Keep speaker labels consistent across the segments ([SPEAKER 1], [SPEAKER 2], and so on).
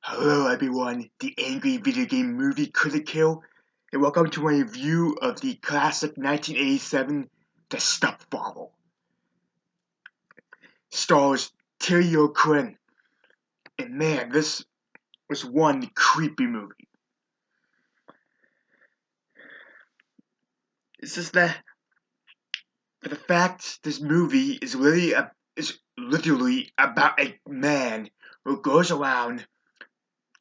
[SPEAKER 1] Hello everyone, the angry video game movie critic here, and welcome to my review of the classic 1987 The Stepfather. Stars O Quinn, and man, this was one creepy movie. It's just that, for the fact this movie is literally about a man who goes around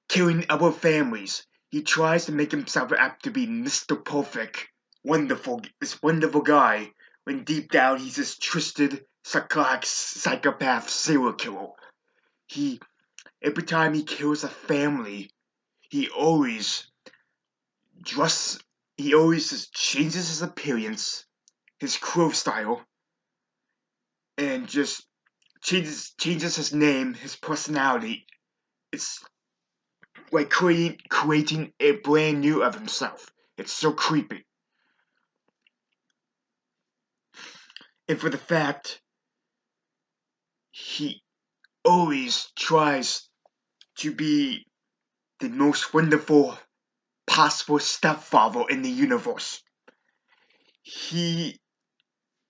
[SPEAKER 1] killing other families. He tries to make himself out to be Mr. Perfect, this wonderful guy, when deep down he's this twisted, psychopath serial killer. Every time he kills a family, he always just changes his appearance, his clothes style, and just changes his name, his personality. It's like creating a brand new of himself. It's so creepy. And for the fact, he always tries to be the most wonderful possible stepfather in the universe. He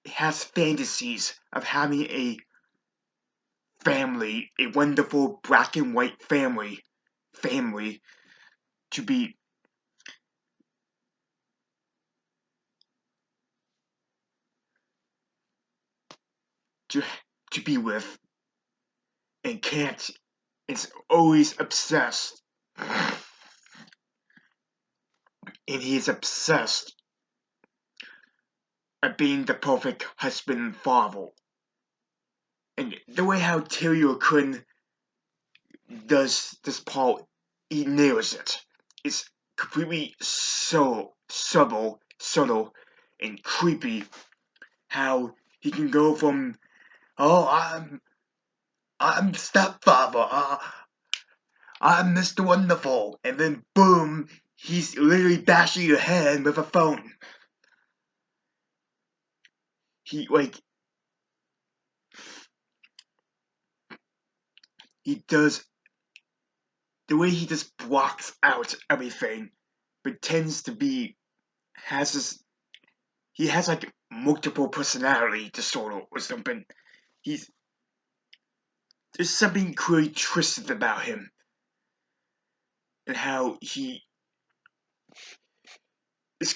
[SPEAKER 1] has fantasies of having a family, a wonderful black and white family to be to to be with, and can't. It's always obsessed, and he is obsessed at being the perfect husband and father. And the way how O Quinn does this part, he nails it. It's completely so subtle, and creepy. How he can go from, oh, I'm stepfather, I'm Mr. Wonderful, and then boom, he's literally bashing your head with a phone. He does the way he just blocks out everything, pretends to be he has like multiple personality disorder or something. There's something clearly twisted about him, and how his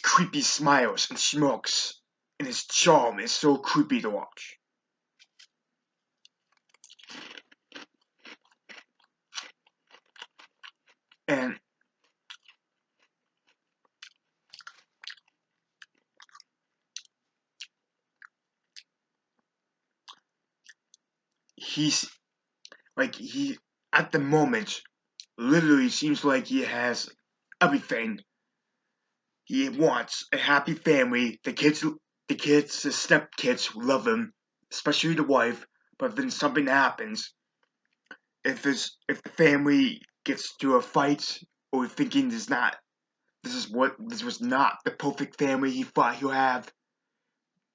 [SPEAKER 1] creepy smiles and smirks, and his charm is so creepy to watch. And he's he at the moment literally seems like he has everything. He wants a happy family. The stepkids love him, especially the wife. But then something happens. If the family gets to a fight, or thinking this was not the perfect family he thought he'll have,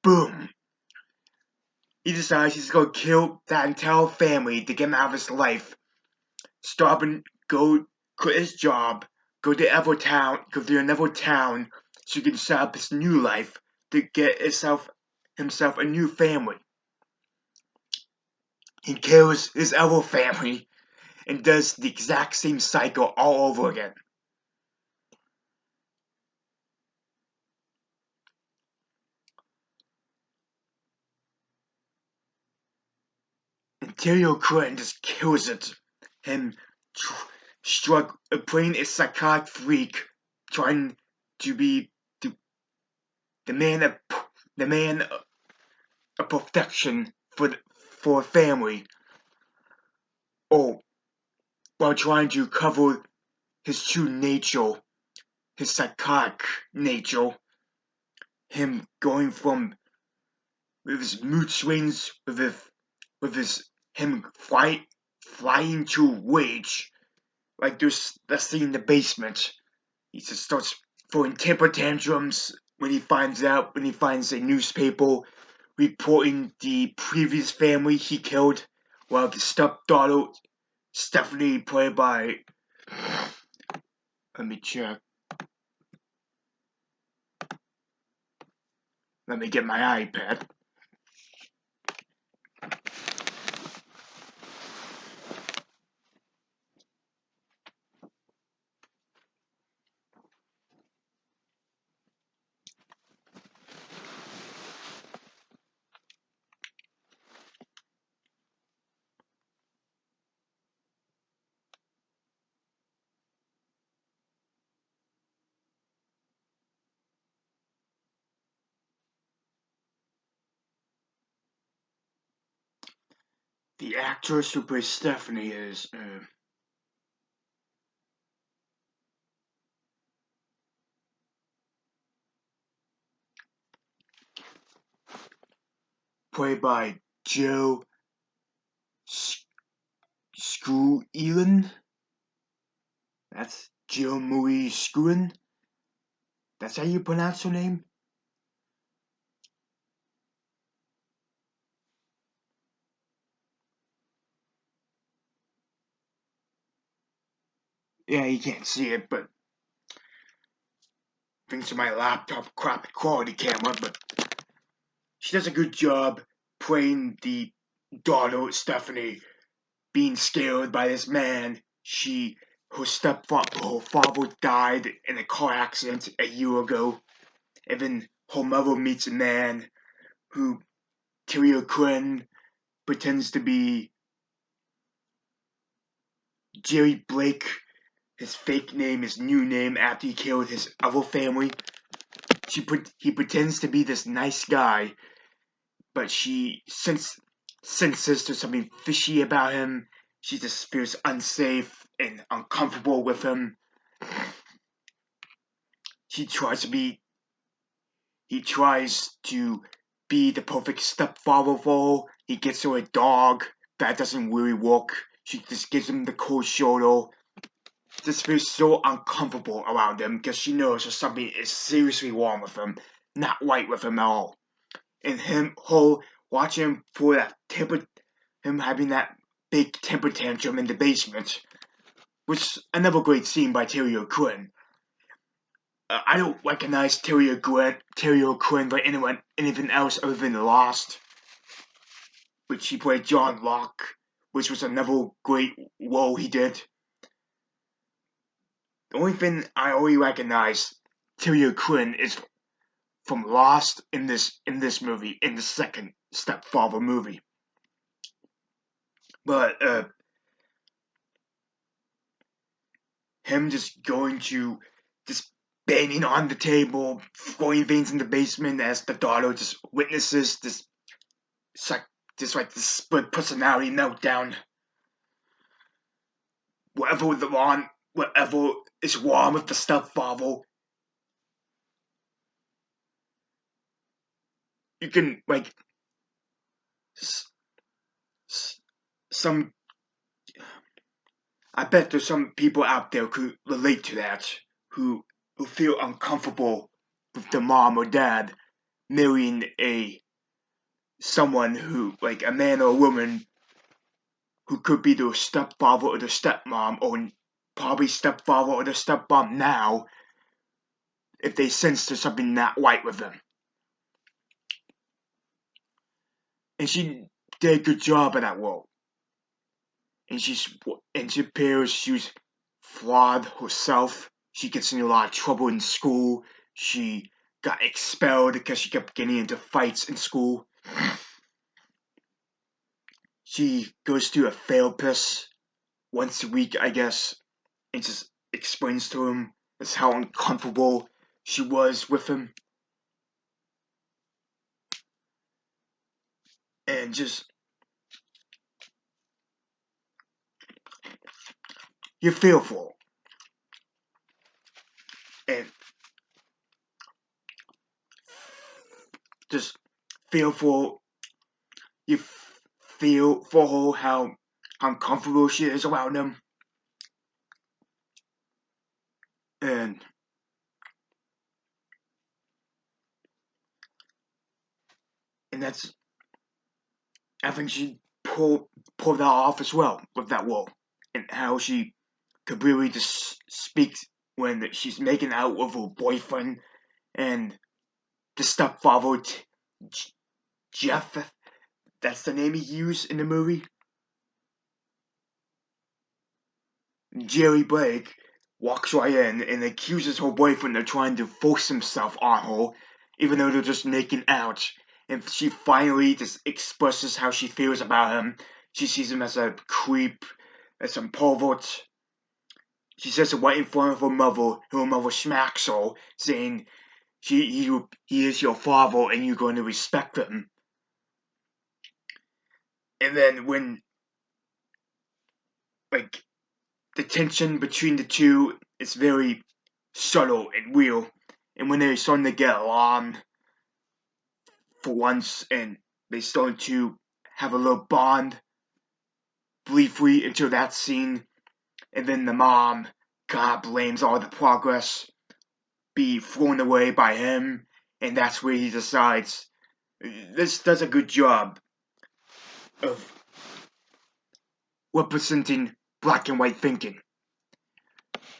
[SPEAKER 1] boom, he decides he's gonna kill that entire family to get him out of his life. Stop and go quit his job, go to another town, so he can set up his new life to get himself a new family. He kills his other family and does the exact same cycle all over again. And O Quinn just kills it. Him playing a psychotic freak, trying to be the, the man of the man of perfection for a family, or while trying to cover his true nature, his psychotic nature. Him going from, with his mood swings, with his him flying to rage, like there's that scene in the basement. He just starts throwing temper tantrums when he finds a newspaper reporting the previous family he killed, while the stepdaughter, Stephanie, played by Let me check. Let me get my iPad. The actress who plays Stephanie is played by Joe Schoelen. That's Jill Marie Schoelen. That's how you pronounce her name? Yeah, you can't see it, but thanks to my laptop crappy quality camera, but she does a good job playing the daughter Stephanie being scared by this man. Her father died in a car accident a year ago, and then her mother meets a man who O Quinn pretends to be Jerry Blake, his fake name, his new name after he killed his other family. He pretends to be this nice guy, but she senses there's something fishy about him. She just feels unsafe and uncomfortable with him. He tries to be the perfect stepfather for her. He gets her a dog. That doesn't really work. She just gives him the cold shoulder. Just feels so uncomfortable around him because she knows that something is seriously wrong with him, not right with him at all. And her watching him for him having that big temper tantrum in the basement, which is another great scene by O Quinn. I don't recognize O Quinn by anything else other than Lost, which he played John Locke, which was another great role he did. The only thing I only recognize O Quinn is from Lost in this movie, in the second Stepfather movie. But him just banging on the table, throwing things in the basement as the daughter just witnesses this split personality meltdown. Whatever is wrong with the stepfather, you can some. I bet there's some people out there who could relate to that, who feel uncomfortable with the mom or dad marrying someone who, like, a man or a woman who could be their stepfather or their stepmom, or probably stepfather or their stepmom now, if they sense there's something not right with them. And she did a good job of that role. And she appears she was flawed herself. She gets in a lot of trouble in school. She got expelled because she kept getting into fights in school. She goes to a therapist once a week, I guess, and just explains to him just how uncomfortable she was with him. And just, you feel for her. And just feel for you feel for her how uncomfortable she is around him. And that's, I think she pulled that off as well with that role, and how she could really just speak when she's making out with her boyfriend and the stepfather, Jeff, that's the name he used in the movie. Jerry Blake walks right in and accuses her boyfriend of trying to force himself on her, even though they're just making out. And she finally just expresses how she feels about him. She sees him as a creep, as some pervert. She says it right in front of her mother, and her mother smacks her, saying, he is your father and you're going to respect him. And then when, like, the tension between the two is very subtle and real. And when they're starting to get along for once and they start to have a little bond briefly until that scene, and then the mom God blames all the progress be thrown away by him, and that's where he decides this does a good job of representing black and white thinking.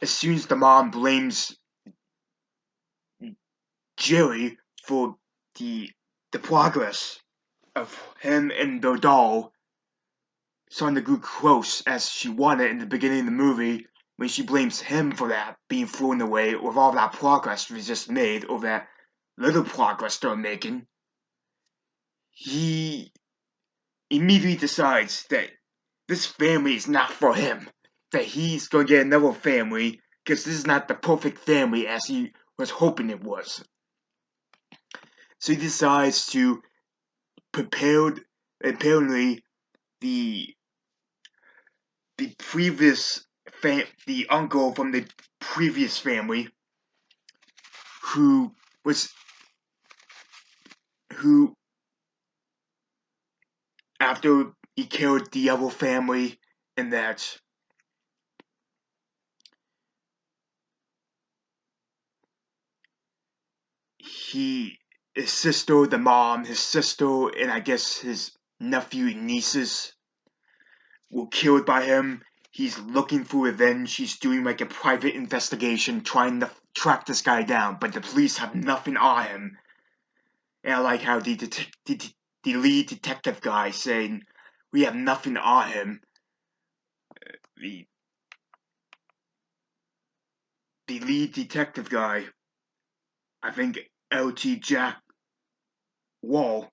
[SPEAKER 1] As soon as the mom blames Jerry for the progress of him and the doll starting to grow close as she wanted in the beginning of the movie, when she blames him for that being thrown away with all that progress we just made, or that little progress they're making, he immediately decides that this family is not for him, that he's going to get another family because this is not the perfect family as he was hoping it was. So he decides to prepare, apparently, the the uncle from the previous family who after he killed the other family, and that his sister, the mom, his sister, and I guess his nephew and nieces were killed by him. He's looking for revenge. He's doing like a private investigation, trying to track this guy down, but the police have nothing on him. And I like how the lead detective guy saying, "We have nothing on him." The lead detective guy, I think LT Jack Wall,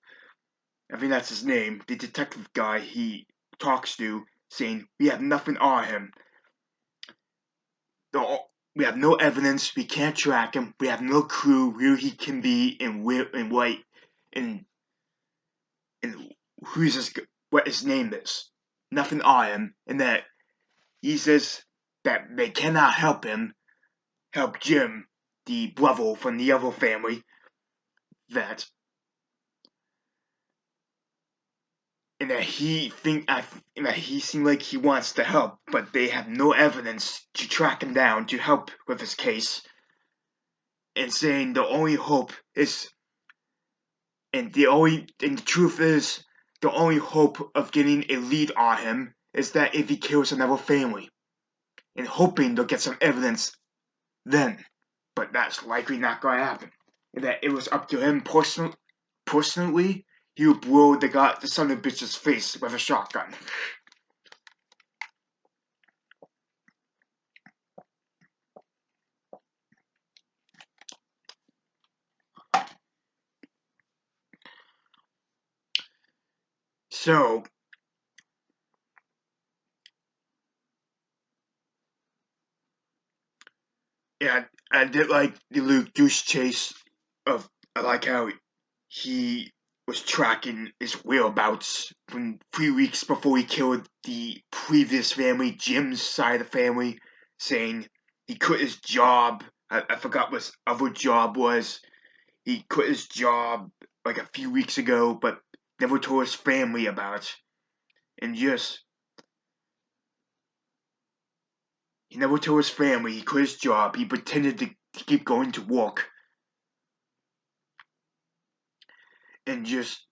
[SPEAKER 1] I think that's his name, the detective guy he talks to, saying, "We have nothing on him. We have no evidence. We can't track him. We have no clue where he can be and and what his name is. Nothing on him." And that he says that they cannot help Jim, the brother from the other family, that and that he seemed like he wants to help, but they have no evidence to track him down to help with his case, and saying the only hope is, and the truth is, the only hope of getting a lead on him is that if he kills another family, and hoping they'll get some evidence then, but that's likely not gonna happen, and that it was up to him personally. He would blow the son of a bitch's face with a shotgun. So, yeah, I did like the Luke Goose chase I like how he was tracking his whereabouts from 3 weeks before he killed the previous family, Jim's side of the family, saying he quit his job. I forgot what his other job was. He quit his job like a few weeks ago, but never told his family about. And just he never told his family he quit his job. He pretended to keep going to work. And just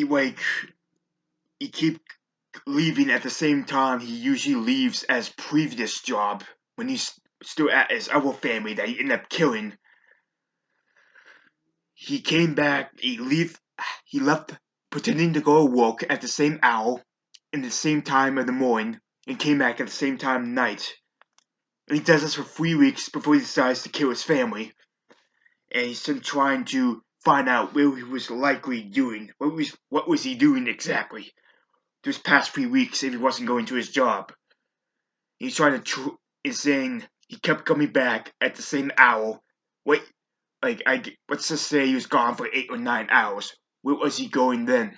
[SPEAKER 1] he keep leaving at the same time he usually leaves as previous job when he's still at his other family that he ended up killing. He came back, he left pretending to go to work at the same hour in the same time of the morning and came back at the same time at night. And he does this for 3 weeks before he decides to kill his family. And he's still trying to find out where he was likely doing. What was he doing exactly those past 3 weeks if he wasn't going to his job? He's trying to is saying he kept coming back at the same hour. Let's just say he was gone for 8 or 9 hours. Where was he going then?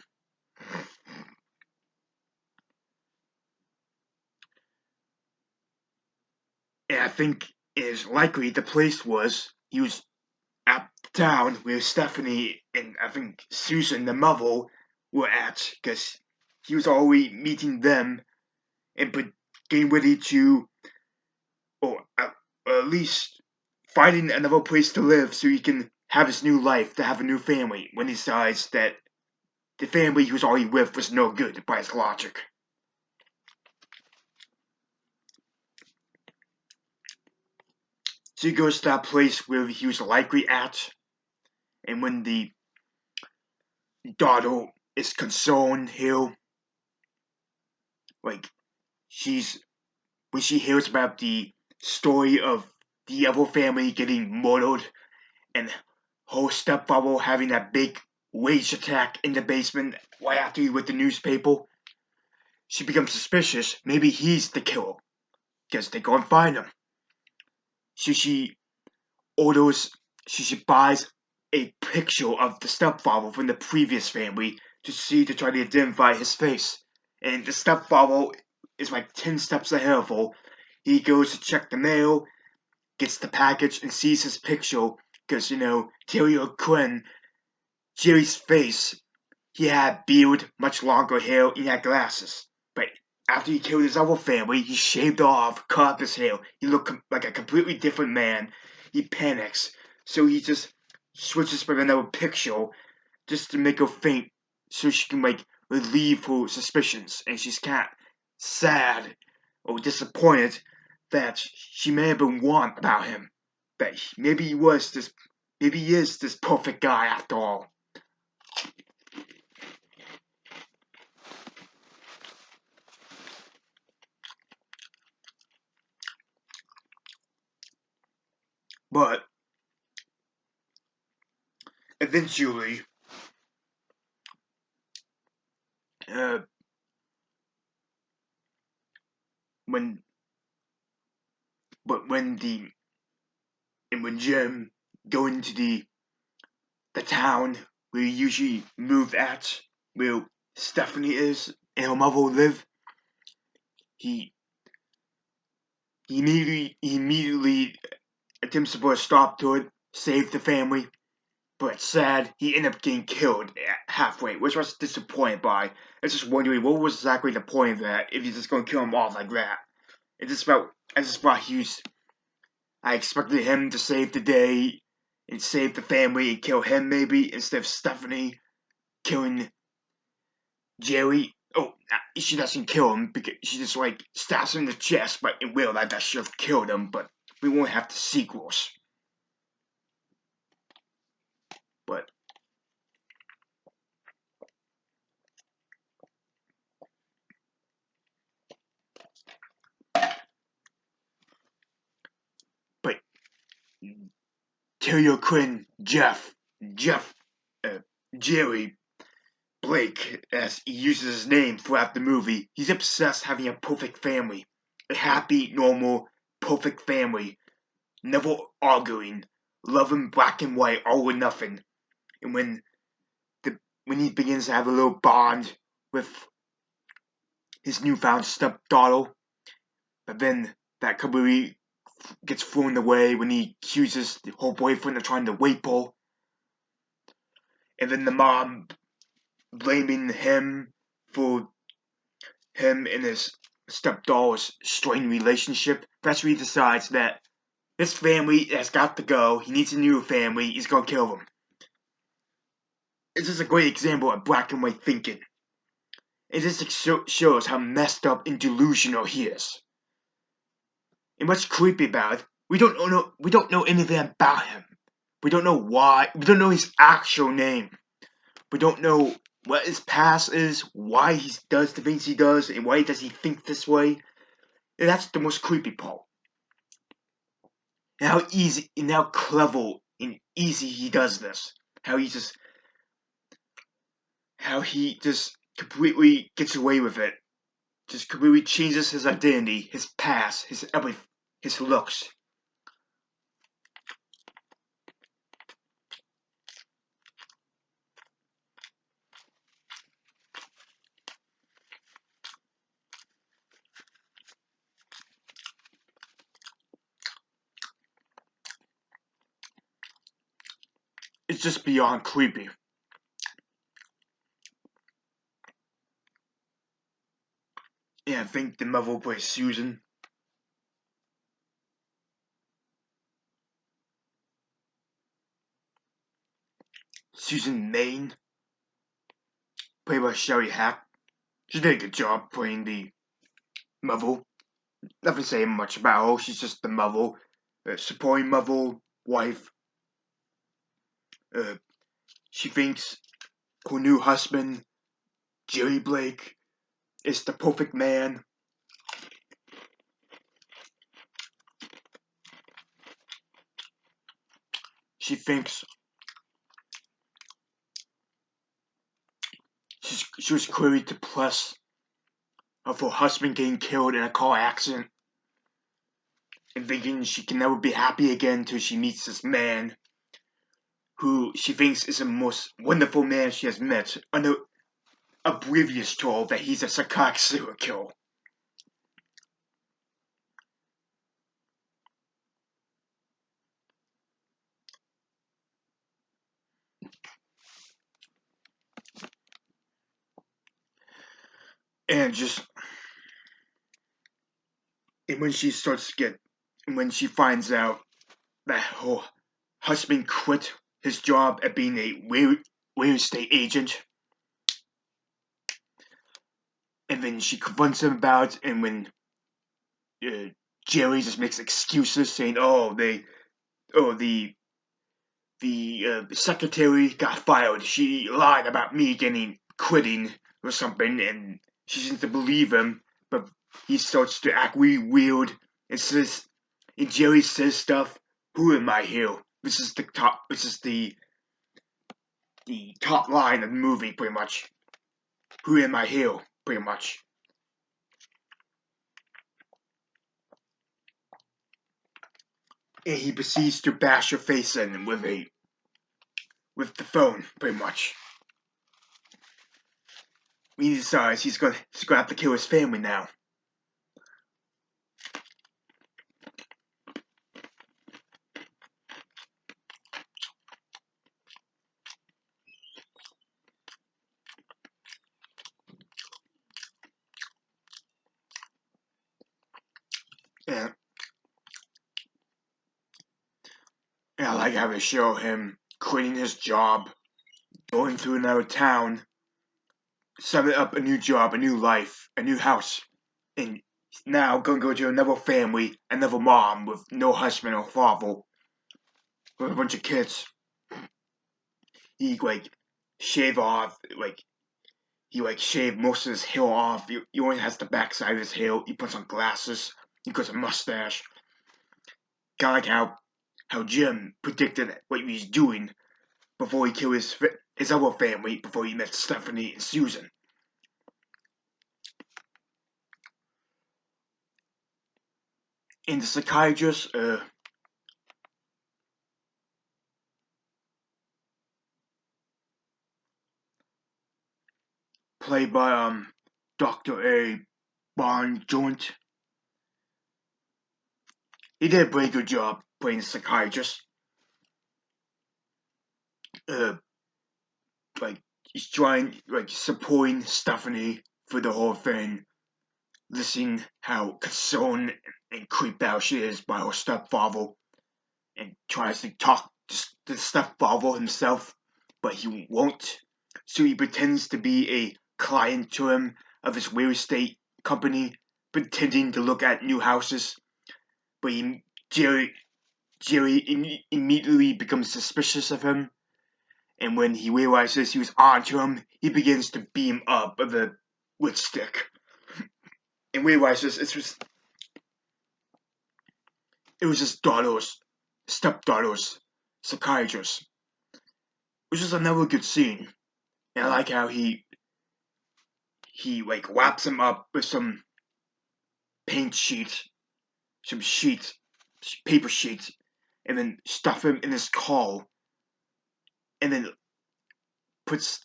[SPEAKER 1] And I think it is likely the place he was at town where Stephanie and I think Susan, the mother, were at, because he was already meeting them and getting ready to, or at least finding another place to live so he can have his new life, to have a new family, when he decides that the family he was already with was no good by his logic. So he goes to that place where he was likely at, and when the daughter is concerned here, like when she hears about the story of the other family getting murdered and her stepfather having that big rage attack in the basement right after he read the newspaper, she becomes suspicious. Maybe he's the killer. Guess they go and find him. So she buys a picture of the stepfather from the previous family to try to identify his face. And the stepfather is like 10 steps ahead of her. He goes to check the mail, gets the package, and sees his picture because, O Quinn, Jerry's face, he had beard, much longer hair, and he had glasses. But after he killed his other family, he shaved off, cut up his hair. He looked like a completely different man. He panics, so he just switches for another picture just to make her faint so she can, relieve her suspicions. And she's kind of sad or disappointed that she may have been wrong about him. That maybe he is this perfect guy after all. But eventually, when Jim going to the town where he usually moved at, where Stephanie is and her mother live, he immediately attempts to put a stop to it, save the family. But it's sad, he ended up getting killed halfway, which I was disappointed by. I was just wondering what was exactly the point of that if you're just going to kill him off like that. I expected him to save the day and save the family and kill him maybe instead of Stephanie killing Jerry. Oh, she doesn't kill him because she just stabs him in the chest, but in real life that should have killed him. But we won't have the sequels. But O Quinn, Jeff, Jerry Blake, as he uses his name throughout the movie, he's obsessed having a perfect family. A happy, normal, perfect family. Never arguing. Loving black and white, all or nothing. And when he begins to have a little bond with his newfound stepdaughter, but then that completely gets thrown away when he accuses her boyfriend of trying to rape her. And then the mom blaming him for him and his stepdaughter's strained relationship. That's where he decides that this family has got to go. He needs a new family. He's gonna kill them. It's just a great example of black and white thinking. It just shows how messed up and delusional he is. And what's creepy about it, we don't know anything about him. We don't know why. We don't know his actual name. We don't know what his past is, why he does the things he does, and why does he think this way. And that's the most creepy part. And how easy and how clever and easy he does this. How he just completely gets away with it. Just completely changes his identity, his past, his everything, his looks. It's just beyond creepy. And I think the mother plays Susan. Susan Main, played by Shelley Hack. She did a good job playing the mother. Nothing saying much about her. She's just the mother, supporting mother, wife. Uh, she thinks her new husband, Jerry Blake, is the perfect man. She thinks she was clearly depressed of her husband getting killed in a car accident, and thinking she can never be happy again until she meets this man who she thinks is the most wonderful man she has met, oblivious to her that he's a psychotic serial killer. And just and when she finds out that her husband quit his job at being a real estate agent, and then she confronts him about it, and when uh, Jerry just makes excuses saying, the secretary got fired. She lied about me quitting or something, and she seems to believe him, but he starts to act really weird and Jerry says stuff. Who am I here? This is the top line of the movie, pretty much. Who am I here? Pretty much. And he proceeds to bash her face in with the phone, pretty much. He decides he's gonna have to kill his family now. And, and I like how they show him quitting his job, going to another town, setting up a new job, a new life, a new house, and now gonna go to another family, another mom with no husband or father, with a bunch of kids. He shave off he shaved most of his hair off. He only has the backside of his hair. He puts on glasses. He grows a mustache. Kind of like how Jim predicted what he was doing before he killed his other family, before he met Stephanie and Susan. And the psychiatrist, played by Dr. A. Bond Joint, he did a pretty good job playing the psychiatrist. Uh, like he's trying, supporting Stephanie for the whole thing, listening how concerned and creeped out she is by her stepfather, and tries to talk to the stepfather himself but he won't. So he pretends to be a client to him of his real estate company, pretending to look at new houses. But Jerry immediately becomes suspicious of him, and when he realizes he was onto him, he begins to beat him up with a wood stick, and realizes it was his stepdaughter's psychiatrist, which is another good scene. And I like how he like wraps him up with some paint sheets, some sheets, paper sheets, and then stuff him in his car, and then puts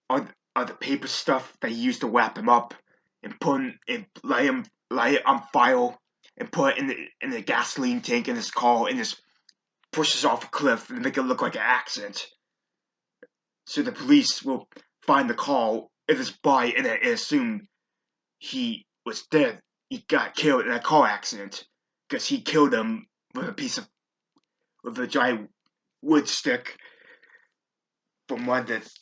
[SPEAKER 1] all the paper stuff that he used to wrap him up, and put him and light it on fire, and put it in the gasoline tank in his car, and just pushes off a cliff and make it look like an accident. So the police will find the car if it's body and assume he was dead. He got killed in a car accident because he killed him with a giant wood stick from because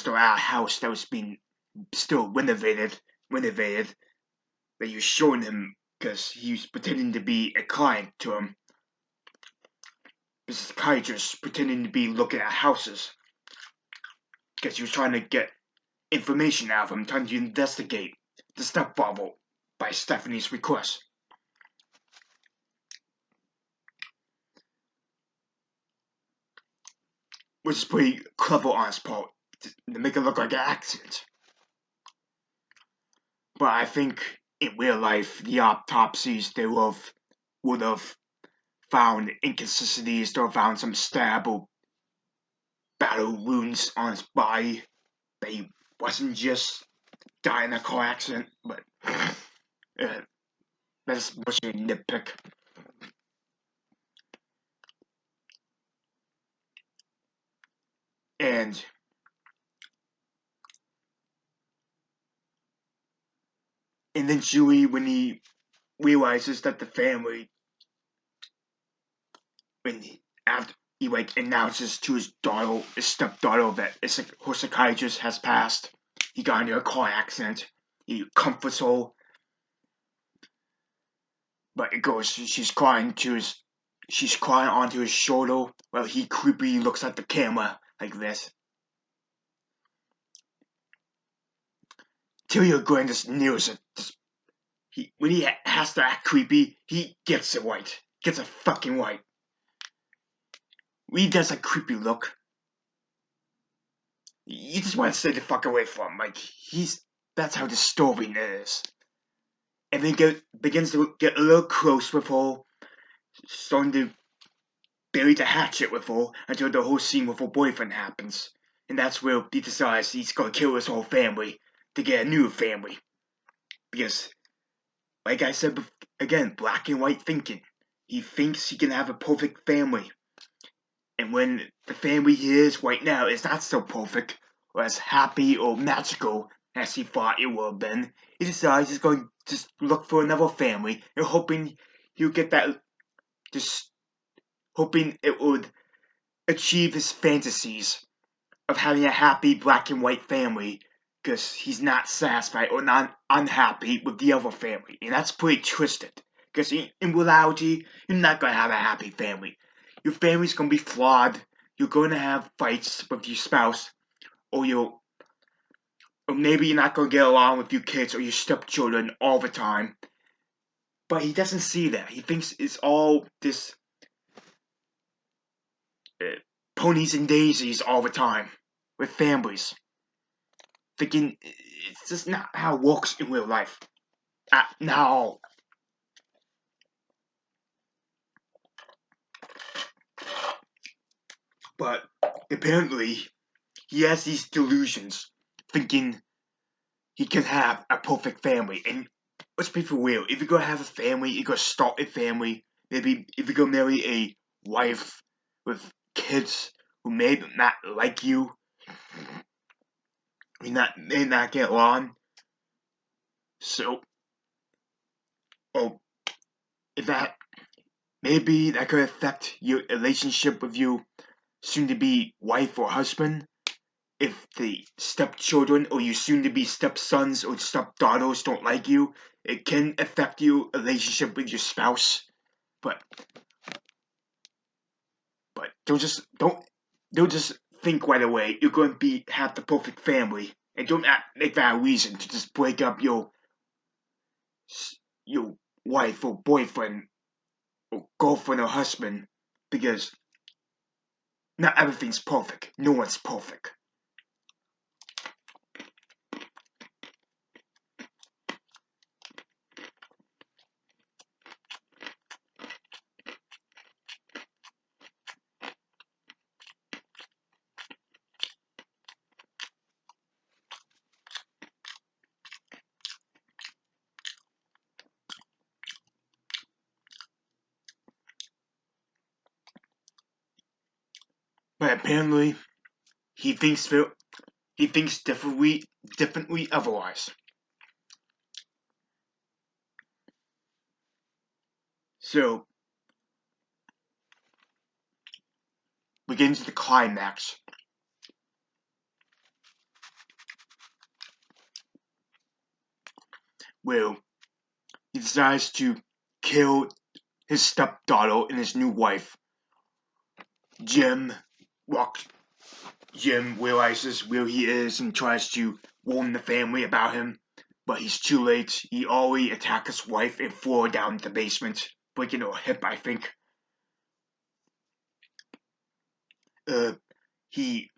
[SPEAKER 1] they're at a house that was being still renovated that he was showing him because he was pretending to be a client to him. This psychiatrist pretending to be looking at houses because he was trying to get information out of him, trying to investigate the stepfather by Stephanie's request. Which is pretty clever on his part to make it look like an accident. But I think in real life, the autopsies they would have found inconsistencies, they would have found some stab or battle wounds on his body. That he wasn't just dying in a car accident, but that's much of a nitpick. And then Julie, when he realizes that the family, when after he like announces to his stepdaughter that her psychiatrist has passed, he got into a car accident. He comforts her, but it goes. She's crying onto his shoulder while he creepily looks at the camera like this. Tyrion Glenn just nails it. When he has to act creepy, he gets it right. Gets it fucking right. When he does a creepy look, you just want to stay the fuck away from him. Like, that's how disturbing it is. And then begins to get a little close with her, starting to bury the hatchet with her until the whole scene with her boyfriend happens. And that's where he decides he's gonna kill his whole family to get a new family. Because, like I said again, black and white thinking. He thinks he can have a perfect family. And when the family he is right now is not so perfect, or as happy or magical as he thought it would have been, he decides he's going to just look for another family and hoping he'll get that, just hoping it would achieve his fantasies of having a happy black and white family because he's not satisfied or not unhappy with the other family. And that's pretty twisted because in reality, you're not going to have a happy family. Your family's going to be flawed. You're going to have fights with your spouse, or maybe you're not going to get along with your kids or your stepchildren all the time. But he doesn't see that. He thinks it's all this ponies and daisies all the time with families. Thinking it's just not how it works in real life. Now, but apparently he has these delusions, thinking he can have a perfect family. And let's be for real, if you're gonna have a family, you're gonna start a family. Maybe if you're gonna marry a wife with kids who may not like you, may not get along. So, if that maybe that could affect your relationship with your soon-to-be wife or husband, if the stepchildren or your soon-to-be stepsons or stepdaughters don't like you, it can affect your relationship with your spouse. But don't just think right away you're going to have the perfect family, and don't make that a reason to just break up your wife or boyfriend or girlfriend or husband, because not everything's perfect. No one's perfect. But apparently, he thinks differently otherwise. So we get into the climax. Where he decides to kill his stepdaughter and his new wife. Jim realizes where he is and tries to warn the family about him, but he's too late. He already attacked his wife and threw her down the basement, breaking her hip, I think. He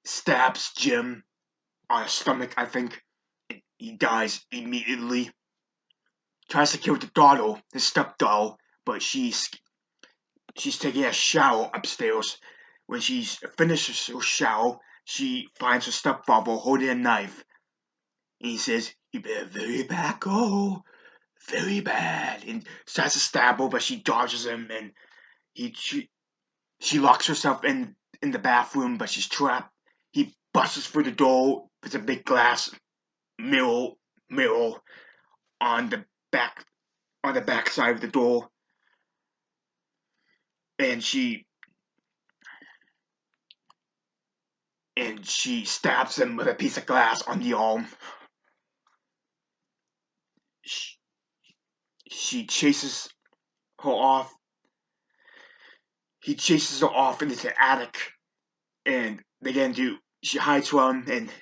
[SPEAKER 1] stabs Jim on his stomach, I think. He dies immediately. Tries to kill the daughter, his stepdaughter, but she's taking a shower upstairs. When she finishes her shower, she finds her stepfather holding a knife. And he says, "You better very bad go, very bad." And starts to stab her, but she dodges him, and she locks herself in the bathroom, but she's trapped. He busts through the door with a big glass mirror on the back side of the door, and she stabs him with a piece of glass on the arm. She chases her off. He chases her off into the attic, and they get into. She hides from, and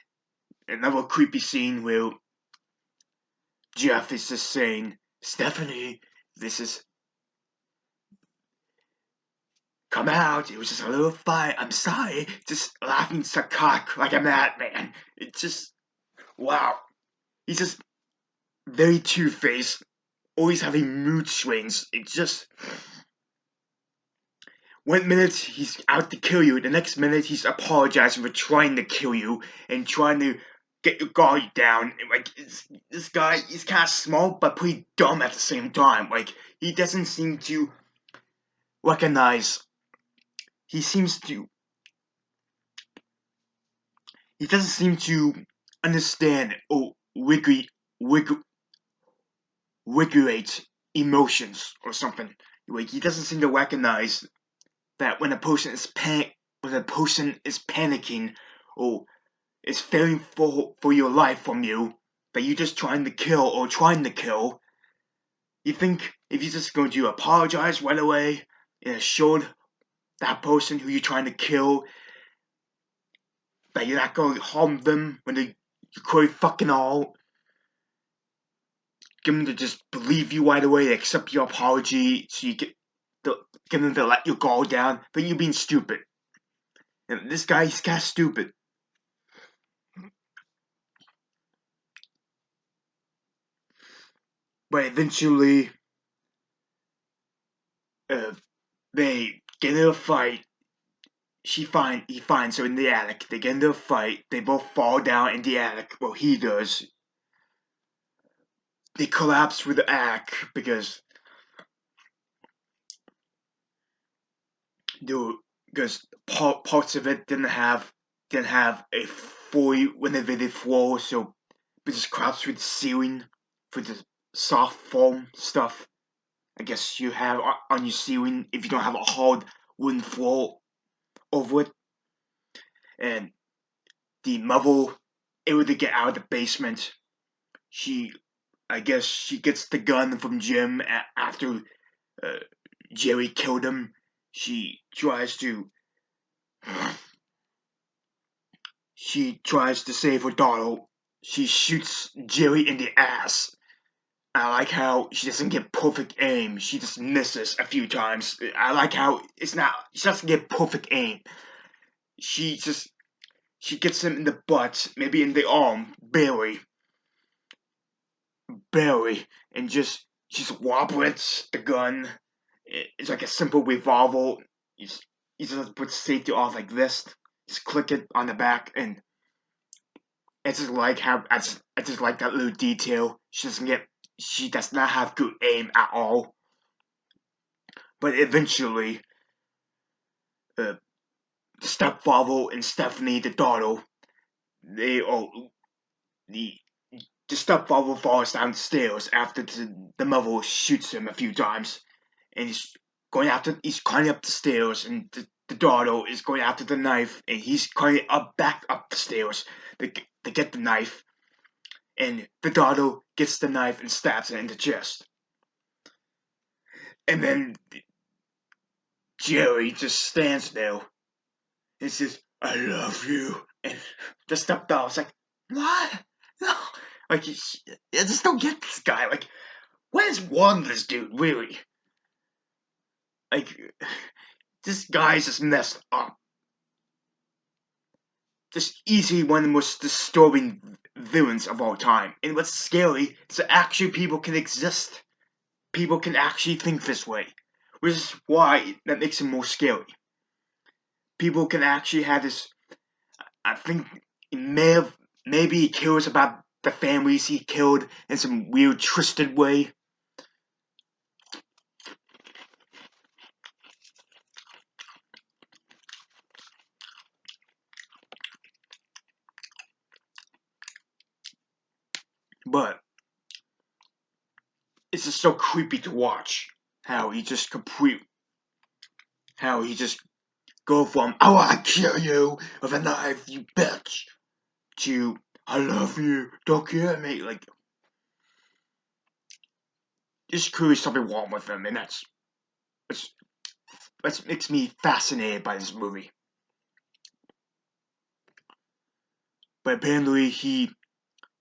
[SPEAKER 1] another creepy scene where Jeff is just saying, "Stephanie, this is come out. It was just a little fight. I'm sorry." Just laughing psychotic like a madman. It's just wow. He's just very two-faced, always having mood swings. It's just one minute he's out to kill you, the next minute he's apologizing for trying to kill you and trying to get your guard down. Like this guy, he's kind of smart but pretty dumb at the same time. Like he doesn't seem to recognize. He doesn't seem to understand or regulate emotions or something. Like he doesn't seem to recognize that when a person is panicking or is fearing for your life from you, that you're just trying to kill, you think if you're just going to apologize right away and assure that person who you're trying to kill that you're not going to harm them when you're quite fucking all, get them to just believe you right away, accept your apology, so you get them to let your guard down, but you're being stupid. And this guy, he's kind of stupid. But eventually, they get in a fight. He finds her in the attic. They get into a fight. They both fall down in the attic. Well, he does. They collapse through the attic because parts of it didn't have a fully renovated floor, so we just collapsed through the ceiling for the soft foam stuff. I guess you have on your ceiling if you don't have a hard wooden floor over it, and the mother able to get out of the basement. I guess she gets the gun from Jim after uh, Jerry killed him. She tries to save her daughter. She shoots Jerry in the ass. I like how she doesn't get perfect aim. She just misses a few times. I like how she doesn't get perfect aim. She just she gets him in the butt, maybe in the arm, barely, and she just wobbles the gun. It's like a simple revolver. You just put safety off like this. Just click it on the back, and I just like that little detail. She does not have good aim at all. But eventually, uh, the stepfather and Stephanie, the daughter, they all the the stepfather falls down the stairs after the mother shoots him a few times, and he's climbing up the stairs, and the daughter is going after the knife, and he's climbing back up the stairs to get the knife, and the daughter gets the knife and stabs it in the chest. And then Jerry just stands there and says, "I love you." And the stepdaughter's like, "What? No." Like, I just don't get this guy. Like, what is wrong with this dude, really? Like, this guy's just messed up. Just easily one of the most disturbing villains of all time. And what's scary is that actually people can exist. People can actually think this way. Which is why that makes him more scary. People can actually have this. I think maybe he cares about the families he killed in some weird, twisted way. But it's just so creepy to watch how he just go from "I want to kill you with a knife, you bitch" to "I love you, don't kill me." Like, there's clearly something wrong with him, and that's makes me fascinated by this movie. But apparently he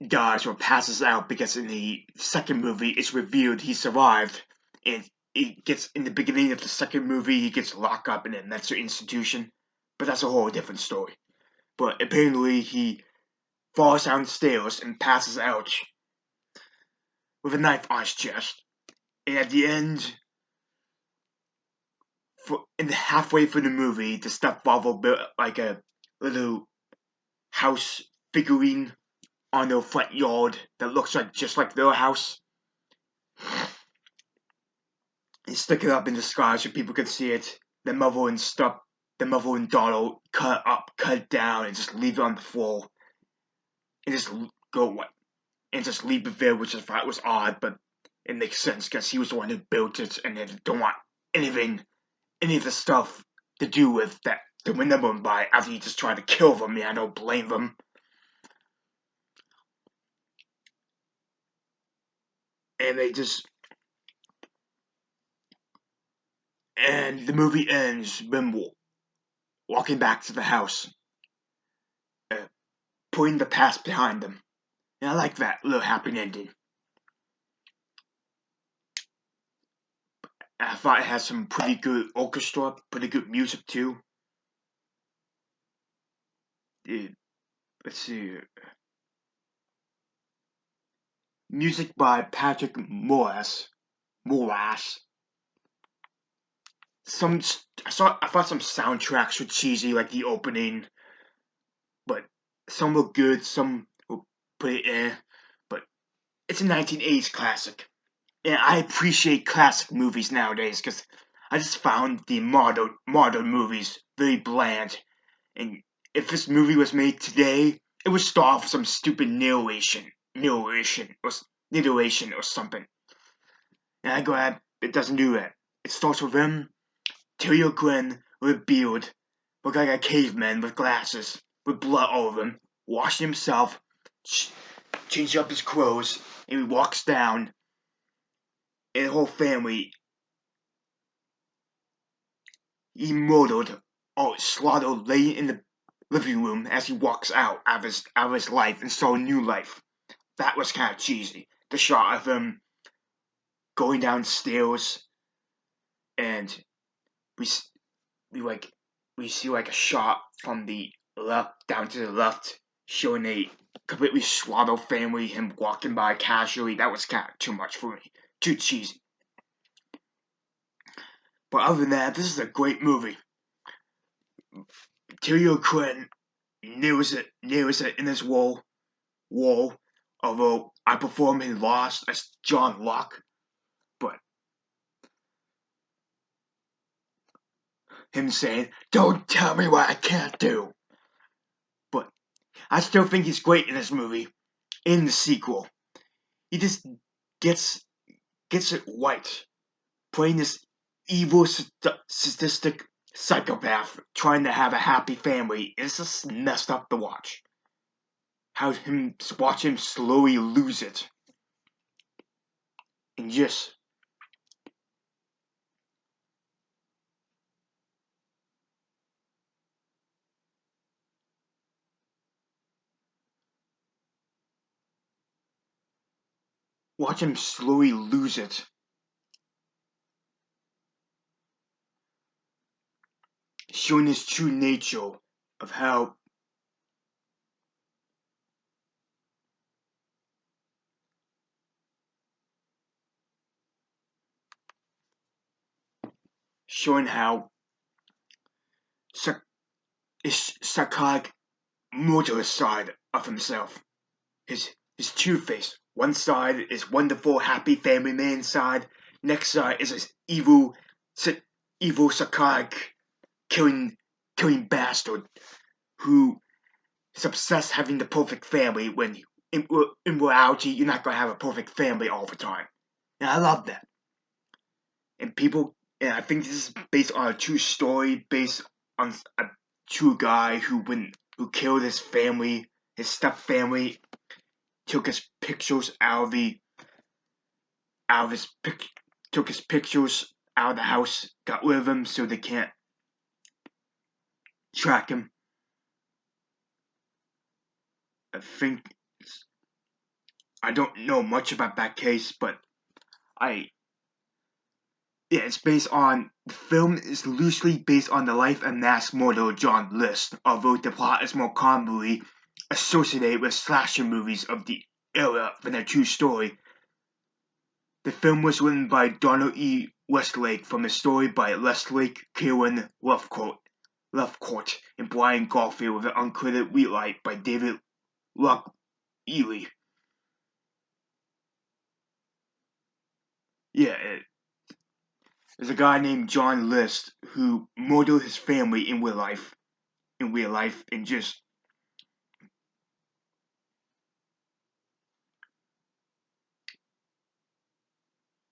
[SPEAKER 1] dies or passes out because in the second movie it's revealed he survived, and it gets in the beginning of the second movie he gets locked up in a mental institution. But that's a whole different story. But apparently he falls down the stairs and passes out with a knife on his chest. And at the end, in the halfway through the movie, the stepfather built like a little house figurine on their front yard that looks like just like their house. And stick it up in the sky so people can see it. The mother and daughter cut it down, and just leave it on the floor, and just go and just leave it there, which I thought was odd, but it makes sense because he was the one who built it, and they don't want any of the stuff to do with that to remember him by after he just tried to kill them. Yeah, I don't blame them. And the movie ends when walking back to the house, uh, putting the past behind them. And I like that little happy ending. I thought it had some pretty good orchestra, pretty good music too. Let's see, music by Patrick Moras. Some I thought some soundtracks were cheesy, like the opening, but some were good, some were pretty but it's a 1980s classic. And I appreciate classic movies nowadays because I just found the modern movies very bland. And if this movie was made today, it would start off with some stupid narration or something. And I'm glad it doesn't do that. It starts with him, Terry Quinn with a beard, looked like a caveman with glasses, with blood all over him, washed himself, changed up his clothes, and he walks down, and the whole family, he murdered, slaughtered, laying in the living room as he walks out of his life and starts a new life. That was kind of cheesy. The shot of him going downstairs, and we we see like a shot from the left down to the left, showing a completely slaughtered family, him walking by casually. That was kind of too much for me, too cheesy. But other than that, this is a great movie. O Quinn nails it in his role. Although I perform in Lost as John Locke, but him saying, "Don't tell me what I can't do." But I still think he's great in this movie. In the sequel, he just gets it right, playing this evil, sadistic psychopath trying to have a happy family. It's just messed up to watch. Watch him slowly lose it, and just watch him slowly lose it. Showing his true nature of how showing how his psychotic murderous side of himself. His two face. One side is wonderful, happy family man side. Next side is this evil psychotic killing bastard who is obsessed having the perfect family when in reality you're not gonna have a perfect family all the time. And I love that. And I think this is based on a true story, based on a true guy who killed his family, his step family, took his pictures out of his took his pictures out of the house, got rid of them so they can't track him. I think I don't know much about that case, but I yeah, it's based on the film is loosely based on the life and mass murder of John List, although the plot is more commonly associated with slasher movies of the era than a true story. The film was written by Donald E. Westlake from a story by Leslie Kieran Lefcourt and Brian Garfield with an uncredited rewrite by David Luck Ely. Yeah, there's a guy named John List who murdered his family in real life, and just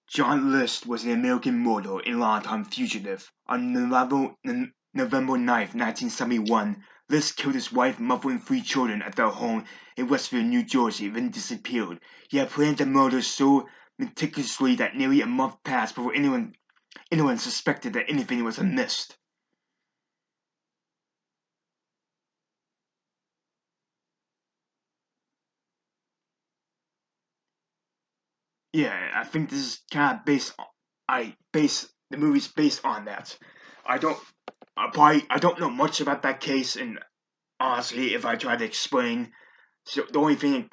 [SPEAKER 1] John List was an American murderer and longtime fugitive. On November 9th, 1971, List killed his wife, mother, and 3 children at their home in Westville, New Jersey, then disappeared. He had planned the murder so meticulously that nearly a month passed before anyone suspected that anything was amiss. Yeah, I think this is kind of the movie's based on that. I don't I don't know much about that case, and honestly, if I try to explain, so the only thing,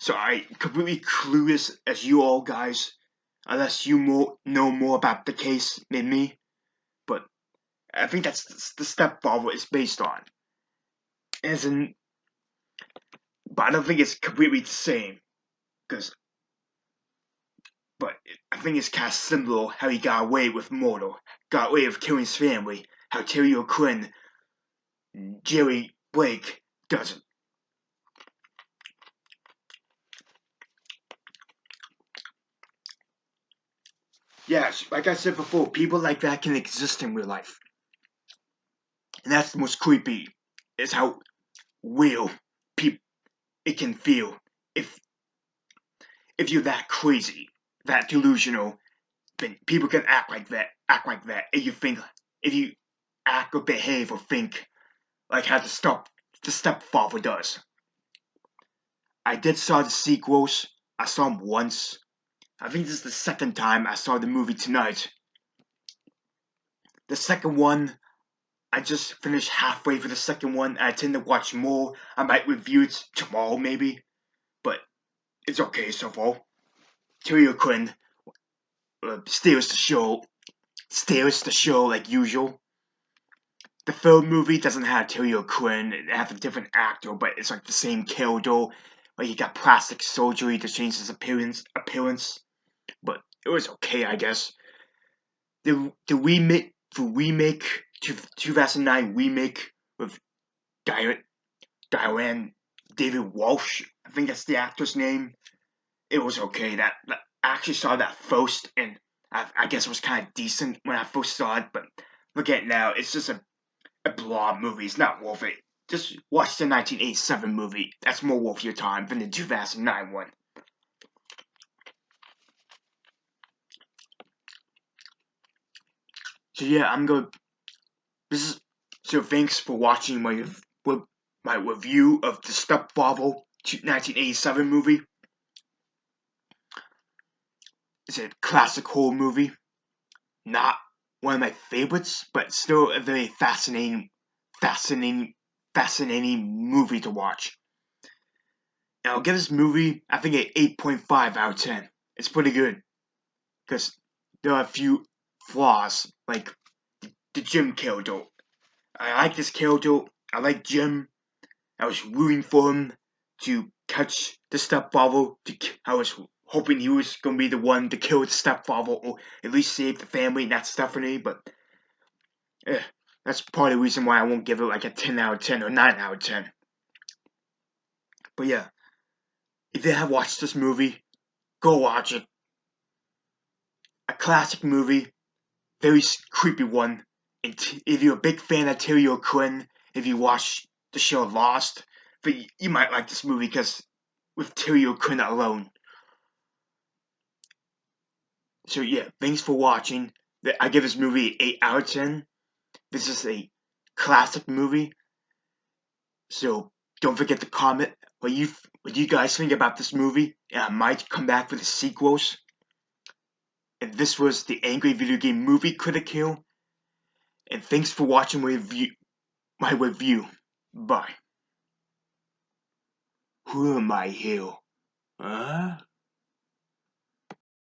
[SPEAKER 1] so I completely clueless as you all guys, unless you know more about the case than me. But I think that's the Stepfather is based on. As in, but I don't think it's completely the same, because but I think it's kind of similar how he got away with murder, got away with killing his family. How Terry O'Quinn, Jerry Blake doesn't. Yes, like I said before, people like that can exist in real life. And that's the most creepy, is how real people it can feel if you're that crazy, that delusional, then people can act like that. If you act or behave or think like how the stepfather does. I did saw the sequels. I saw them once. I think this is the second time I saw the movie tonight. The second one, I just finished halfway for the second one. I tend to watch more. I might review it tomorrow maybe, but it's okay so far. O Quinn steals the show. Steals the show like usual. The third movie doesn't have O Quinn. It has a different actor, but it's like the same character. Like he got plastic surgery to change his appearance. But it was okay, I guess. The remake 2009 remake with Diane David Walsh. I think that's the actor's name. It was okay. I actually saw that first, and I guess it was kind of decent when I first saw it. But look at it now, it's just a blob movie. It's not worth it. Just watch the 1987 movie. That's more worth your time than the 2009 one. So yeah, I'm going. This is so. Thanks for watching my review of the Stepfather 1987 movie. It's a classic horror movie. Not one of my favorites, but still a very fascinating, fascinating movie to watch. And I'll give this movie, I think, an 8.5 out of 10. It's pretty good because there are a few flaws, like the Jim character. I like this character. I like Jim. I was rooting for him to catch the stepfather. I was hoping he was going to be the one to kill the stepfather or at least save the family, not Stephanie. But that's part of the reason why I won't give it like a 10 out of 10 or 9 out of 10. But yeah, if you have watched this movie, go watch it. A classic movie, very creepy one. And if you're a big fan of O Quinn, if you watch the show Lost, but you might like this movie because with O Quinn alone. So yeah, thanks for watching. I give this movie an 8 out of 10. This is a classic movie. So don't forget to comment what you guys think about this movie. And I might come back with the sequels. And this was the Angry Video Game Movie Critic here. And thanks for watching my review. Bye. Who am I here? Huh?